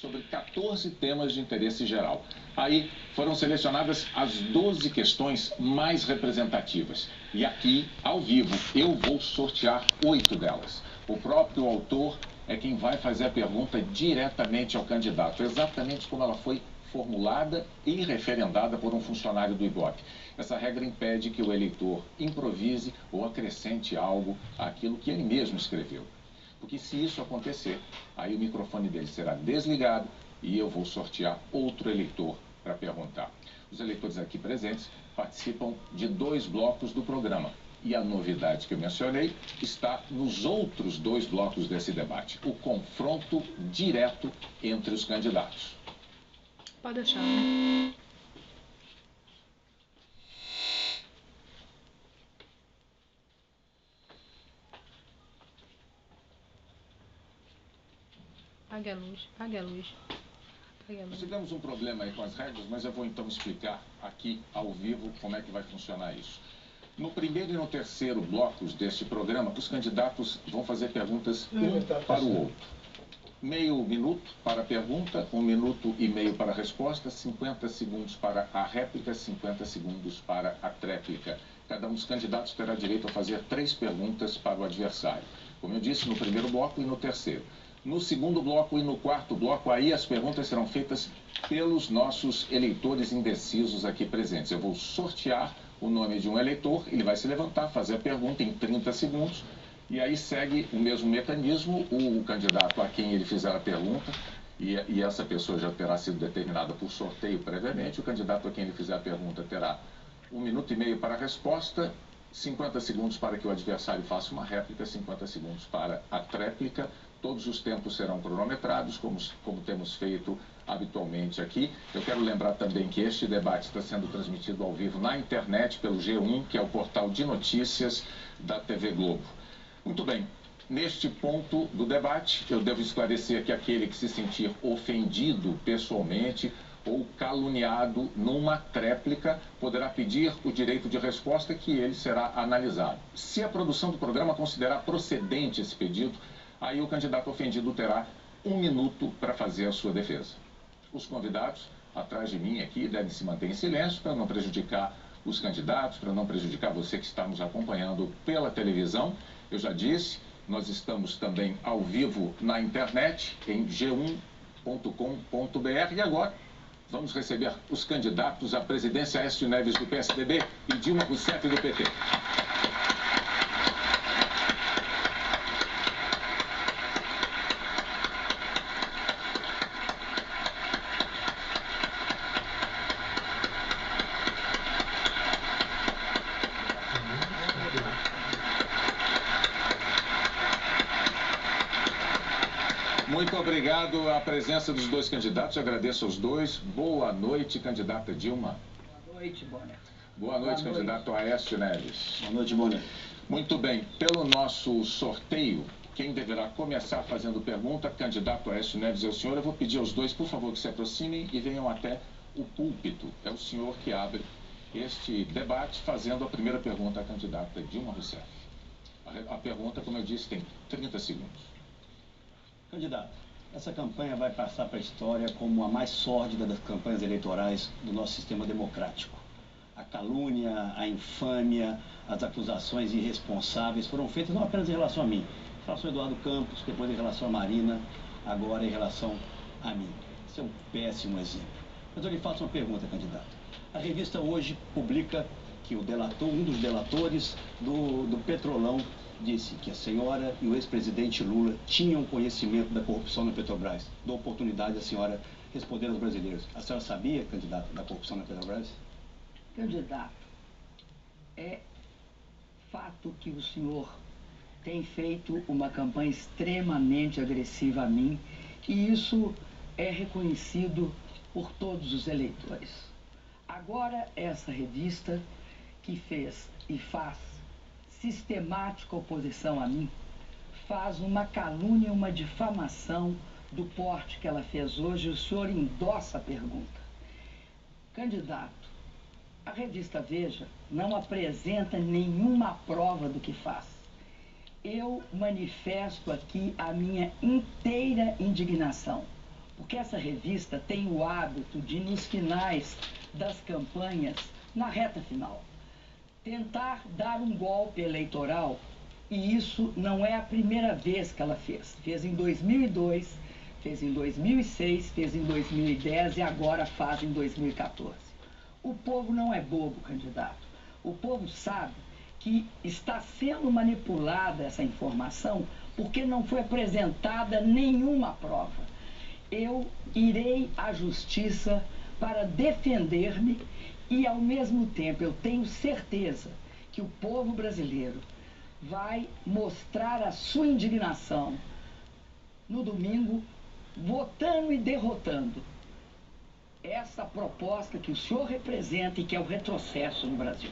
sobre 14 temas de interesse geral. Aí foram selecionadas as 12 questões mais representativas. E aqui, ao vivo, eu vou sortear 8 delas. O próprio autor é quem vai fazer a pergunta diretamente ao candidato, exatamente como ela foi formulada e referendada por um funcionário do IBOP. Essa regra impede que o eleitor improvise ou acrescente algo àquilo que ele mesmo escreveu. Porque se isso acontecer, aí o microfone dele será desligado e eu vou sortear outro eleitor para perguntar. Os eleitores aqui presentes participam de 2 blocos do programa. E a novidade que eu mencionei está nos outros 2 blocos desse debate. O confronto direto entre os candidatos. Pode deixar. Apague a luz, apague a luz. Nós tivemos um problema aí com as regras, mas eu vou então explicar aqui ao vivo como é que vai funcionar isso. No primeiro e no terceiro blocos deste programa, os candidatos vão fazer perguntas um para o outro. Meio minuto para a pergunta, 1 minuto e meio para a resposta, 50 segundos para a réplica, 50 segundos para a tréplica. Cada um dos candidatos terá direito a fazer 3 perguntas para o adversário. Como eu disse, no primeiro bloco e no terceiro. No segundo bloco e no quarto bloco, aí as perguntas serão feitas pelos nossos eleitores indecisos aqui presentes. Eu vou sortear o nome de um eleitor, ele vai se levantar, fazer a pergunta em 30 segundos, e aí segue o mesmo mecanismo, o candidato a quem ele fizer a pergunta, e essa pessoa já terá sido determinada por sorteio previamente, o candidato a quem ele fizer a pergunta terá 1 minuto e meio para a resposta, 50 segundos para que o adversário faça uma réplica, 50 segundos para a tréplica. Todos os tempos serão cronometrados, como temos feito habitualmente aqui. Eu quero lembrar também que este debate está sendo transmitido ao vivo na internet pelo G1, que é o portal de notícias da TV Globo. Muito bem, neste ponto do debate, eu devo esclarecer que aquele que se sentir ofendido pessoalmente ou caluniado numa tréplica poderá pedir o direito de resposta, que ele será analisado. Se a produção do programa considerar procedente esse pedido, aí o candidato ofendido terá 1 minuto para fazer a sua defesa. Os convidados atrás de mim aqui devem se manter em silêncio para não prejudicar os candidatos, para não prejudicar você que está nos acompanhando pela televisão. Eu já disse, nós estamos também ao vivo na internet, em g1.com.br. E agora vamos receber os candidatos à presidência: Aécio Neves, do PSDB, e Dilma Rousseff, do PT. Muito obrigado à presença dos 2 candidatos, agradeço aos 2. Boa noite, candidata Dilma. Boa noite, Bonner. Boa noite, candidato Aécio Neves. Boa noite, Bonner. Muito bem, pelo nosso sorteio, quem deverá começar fazendo pergunta, candidato Aécio Neves, é o senhor. Eu vou pedir aos 2, por favor, que se aproximem e venham até o púlpito. É o senhor que abre este debate, fazendo a primeira pergunta à candidata Dilma Rousseff. A pergunta, como eu disse, tem 30 segundos. Candidato, essa campanha vai passar para a história como a mais sórdida das campanhas eleitorais do nosso sistema democrático. A calúnia, a infâmia, as acusações irresponsáveis foram feitas não apenas em relação a mim, em relação a Eduardo Campos, depois em relação a Marina, agora em relação a mim. Isso é um péssimo exemplo. Mas eu lhe faço uma pergunta, candidato. A revista Hoje publica que um dos delatores do Petrolão disse que a senhora e o ex-presidente Lula tinham conhecimento da corrupção na Petrobras. Dou oportunidade à senhora responder aos brasileiros. A senhora sabia, candidato, da corrupção na Petrobras? Candidato, é fato que o senhor tem feito uma campanha extremamente agressiva a mim, e isso é reconhecido por todos os eleitores. Agora, essa revista que fez e faz sistemática oposição a mim, faz uma calúnia, uma difamação do porte que ela fez hoje. O senhor endossa a pergunta. Candidato, a revista Veja não apresenta nenhuma prova do que faz. Eu manifesto aqui a minha inteira indignação. porque essa revista tem o hábito de, nos finais das campanhas, na reta final, tentar dar um golpe eleitoral, e isso não é a primeira vez que ela fez. Fez em 2002, fez em 2006, fez em 2010 e agora faz em 2014. O povo não é bobo, candidato. O povo sabe que está sendo manipulada essa informação porque não foi apresentada nenhuma prova. Eu irei à justiça para defender-me e, ao mesmo tempo, eu tenho certeza que o povo brasileiro vai mostrar a sua indignação no domingo, votando e derrotando essa proposta que o senhor representa e que é o retrocesso no Brasil.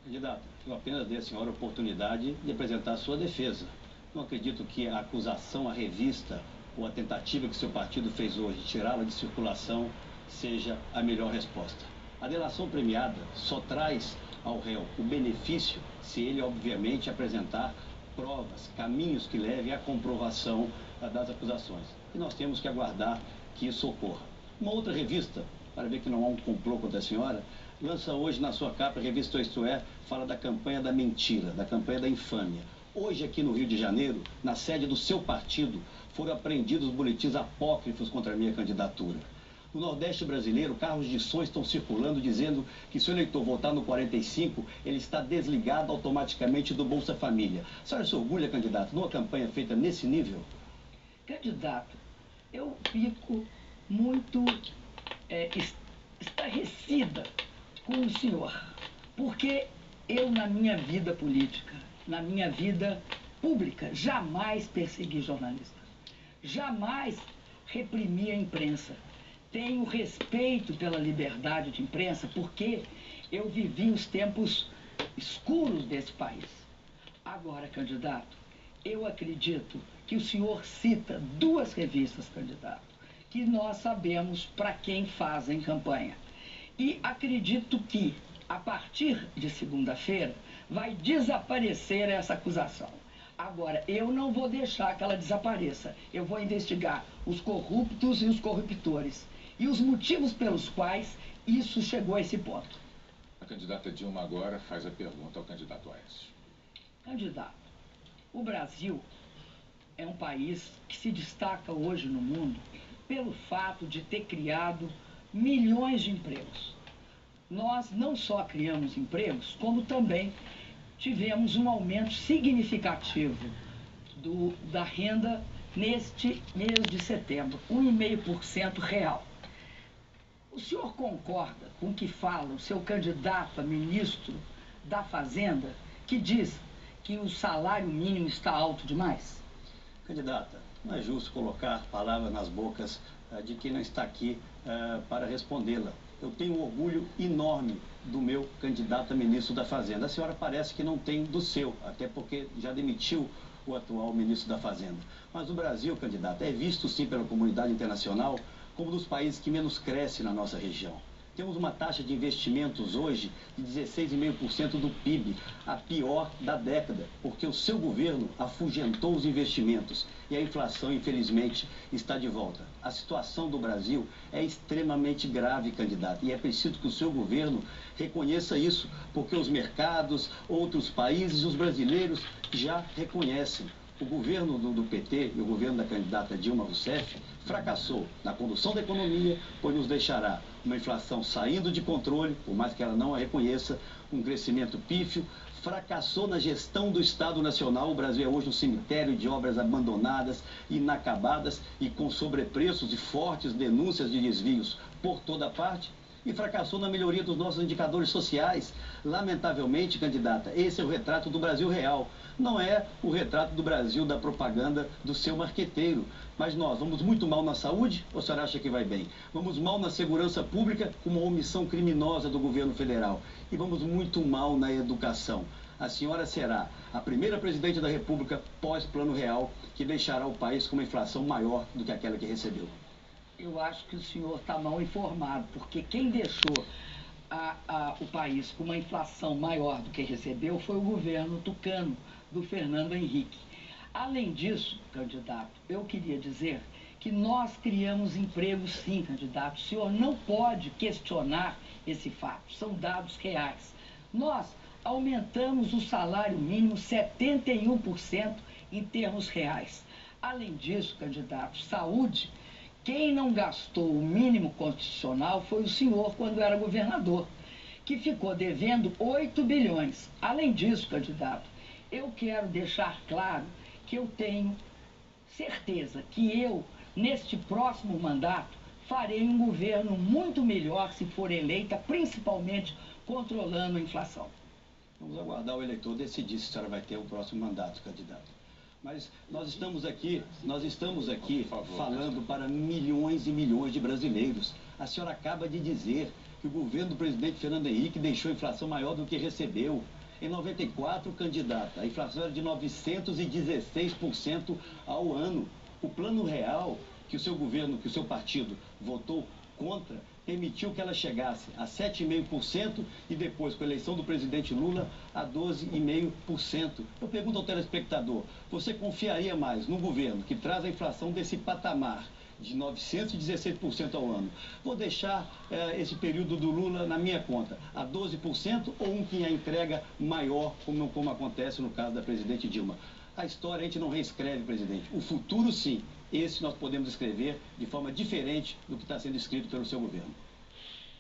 Candidato, eu apenas dei à senhora a oportunidade de apresentar a sua defesa. Não acredito que a acusação, a revista ou a tentativa que seu partido fez hoje de tirá-la de circulação seja a melhor resposta. A delação premiada só traz ao réu o benefício se ele, obviamente, apresentar provas, caminhos que levem à comprovação das acusações. E nós temos que aguardar que isso ocorra. Uma outra revista, para ver que não há um complô contra a senhora, lança hoje na sua capa, a revista Isto É, fala da campanha da mentira, da campanha da infâmia. Hoje, aqui no Rio de Janeiro, na sede do seu partido, foram apreendidos boletins apócrifos contra a minha candidatura. No Nordeste brasileiro, carros de som estão circulando dizendo que se o eleitor votar no 45, ele está desligado automaticamente do Bolsa Família. A senhora se orgulha, candidato, numa campanha feita nesse nível? Candidato, eu fico muito estarrecida com o senhor, porque eu, na minha vida política, na minha vida pública, jamais persegui jornalistas, jamais reprimi a imprensa. Tenho respeito pela liberdade de imprensa porque eu vivi os tempos escuros desse país. Agora, candidato, eu acredito que o senhor cita duas revistas, candidato, que nós sabemos para quem fazem campanha. E acredito que, a partir de segunda-feira, vai desaparecer essa acusação. Agora, eu não vou deixar que ela desapareça. Eu vou investigar os corruptos e os corruptores e os motivos pelos quais isso chegou a esse ponto. A candidata Dilma agora faz a pergunta ao candidato Aécio. Candidato, o Brasil é um país que se destaca hoje no mundo pelo fato de ter criado milhões de empregos. Nós não só criamos empregos, como também tivemos um aumento significativo da renda neste mês de setembro, 1,5% real. O senhor concorda com o que fala o seu candidato a ministro da Fazenda, que diz que o salário mínimo está alto demais? Candidata, não é justo colocar palavras nas bocas de quem não está aqui para respondê-la. Eu tenho um orgulho enorme do meu candidato a ministro da Fazenda. A senhora parece que não tem do seu, até porque já demitiu o atual ministro da Fazenda. Mas o Brasil, candidato, é visto sim pela comunidade internacional como um dos países que menos cresce na nossa região. Temos uma taxa de investimentos hoje de 16,5% do PIB, a pior da década, porque o seu governo afugentou os investimentos e a inflação, infelizmente, está de volta. A situação do Brasil é extremamente grave, candidato, e é preciso que o seu governo reconheça isso, porque os mercados, outros países e os brasileiros já reconhecem. O governo do PT e o governo da candidata Dilma Rousseff fracassou na condução da economia, pois nos deixará uma inflação saindo de controle, por mais que ela não a reconheça, um crescimento pífio, fracassou na gestão do Estado Nacional. O Brasil é hoje um cemitério de obras abandonadas, inacabadas e com sobrepreços e fortes denúncias de desvios por toda parte. E fracassou na melhoria dos nossos indicadores sociais. Lamentavelmente, candidata, esse é o retrato do Brasil real. Não é o retrato do Brasil da propaganda do seu marqueteiro. Mas nós vamos muito mal na saúde, ou a senhora acha que vai bem? Vamos mal na segurança pública, com uma omissão criminosa do governo federal. E vamos muito mal na educação. A senhora será a primeira presidente da República pós-Plano Real que deixará o país com uma inflação maior do que aquela que recebeu. Eu acho que o senhor está mal informado, porque quem deixou o país com uma inflação maior do que recebeu foi o governo tucano, do Fernando Henrique. Além disso, candidato, eu queria dizer que nós criamos empregos sim, candidato. O senhor não pode questionar esse fato, são dados reais. Nós aumentamos o salário mínimo 71% em termos reais. Além disso, candidato, saúde, quem não gastou o mínimo constitucional foi o senhor quando era governador, que ficou devendo 8 bilhões. Além disso, candidato, eu quero deixar claro que eu tenho certeza que eu, neste próximo mandato, farei um governo muito melhor se for eleita, principalmente controlando a inflação. Vamos aguardar o eleitor decidir se a senhora vai ter o próximo mandato, candidato. Mas nós estamos aqui falando para milhões e milhões de brasileiros. A senhora acaba de dizer que o governo do presidente Fernando Henrique deixou a inflação maior do que recebeu. Em 94, candidato, a inflação era de 916% ao ano. O plano real que o seu governo, que o seu partido votou contra, permitiu que ela chegasse a 7,5% e depois, com a eleição do presidente Lula, a 12,5%. Eu pergunto ao telespectador, você confiaria mais num governo que traz a inflação desse patamar de 916% ao ano? Vou deixar esse período do Lula na minha conta, a 12% ou um que a entrega maior, como acontece no caso da presidente Dilma? A história a gente não reescreve, presidente. O futuro, sim. Esse nós podemos escrever de forma diferente do que está sendo escrito pelo seu governo.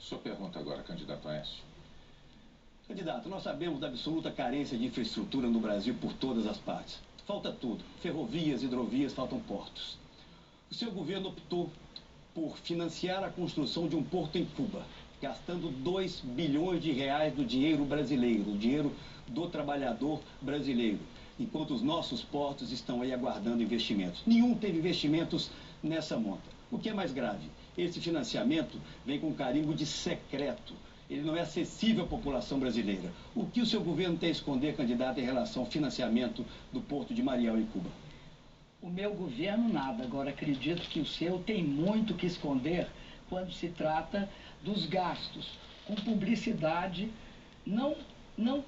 Sua pergunta agora, candidato Aécio. Candidato, nós sabemos da absoluta carência de infraestrutura no Brasil por todas as partes. Falta tudo. Ferrovias, hidrovias, faltam portos. O seu governo optou por financiar a construção de um porto em Cuba, gastando 2 bilhões de reais do dinheiro brasileiro, o dinheiro do trabalhador brasileiro, enquanto os nossos portos estão aí aguardando investimentos. Nenhum teve investimentos nessa monta. O que é mais grave, esse financiamento vem com carimbo de secreto. Ele não é acessível à população brasileira. O que o seu governo tem a esconder, candidato, em relação ao financiamento do Porto de Mariel em Cuba? O meu governo nada. Agora acredito que o seu tem muito que esconder quando se trata dos gastos com publicidade não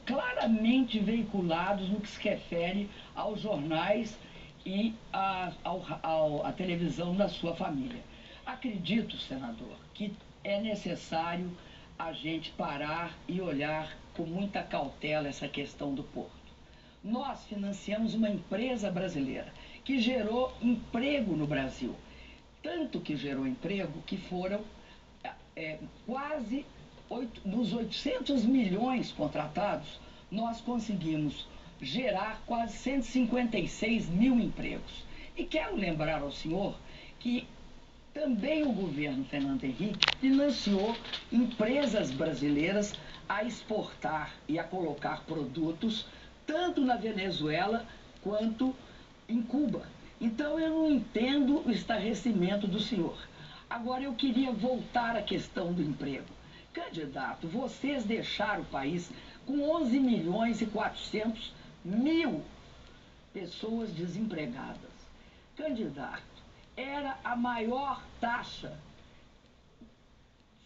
claramente veiculados no que se refere aos jornais e à televisão da sua família. Acredito, senador, que é necessário a gente parar e olhar com muita cautela essa questão do porto. Nós financiamos uma empresa brasileira que gerou emprego no Brasil. Tanto que gerou emprego que foram quase dos 800 milhões contratados, nós conseguimos gerar quase 156 mil empregos. E quero lembrar ao senhor que também o governo Fernando Henrique financiou empresas brasileiras a exportar e a colocar produtos tanto na Venezuela quanto em Cuba. Então eu não entendo o estarrecimento do senhor. Agora eu queria voltar à questão do emprego. Candidato, vocês deixaram o país com 11 milhões e 400 mil pessoas desempregadas. Candidato, era a maior taxa,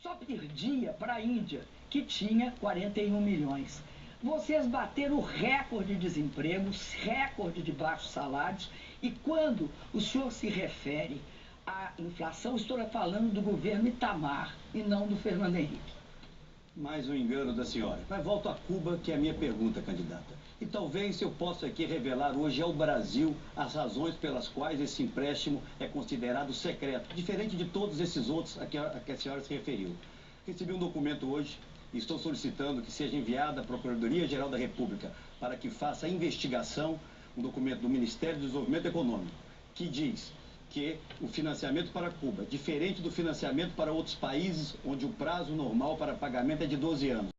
só perdia para a Índia, que tinha 41 milhões. Vocês bateram o recorde de desemprego, recorde de baixos salários, e quando o senhor se refere à inflação, estou falando do governo Itamar e não do Fernando Henrique. Mais um engano da senhora. Mas volto a Cuba, que é a minha pergunta, candidata. E talvez eu possa aqui revelar hoje ao Brasil as razões pelas quais esse empréstimo é considerado secreto, diferente de todos esses outros a que a senhora se referiu. Recebi um documento hoje e estou solicitando que seja enviado à Procuradoria-Geral da República para que faça a investigação, um documento do Ministério do Desenvolvimento Econômico, que diz que o financiamento para Cuba, diferente do financiamento para outros países onde o prazo normal para pagamento é de 12 anos.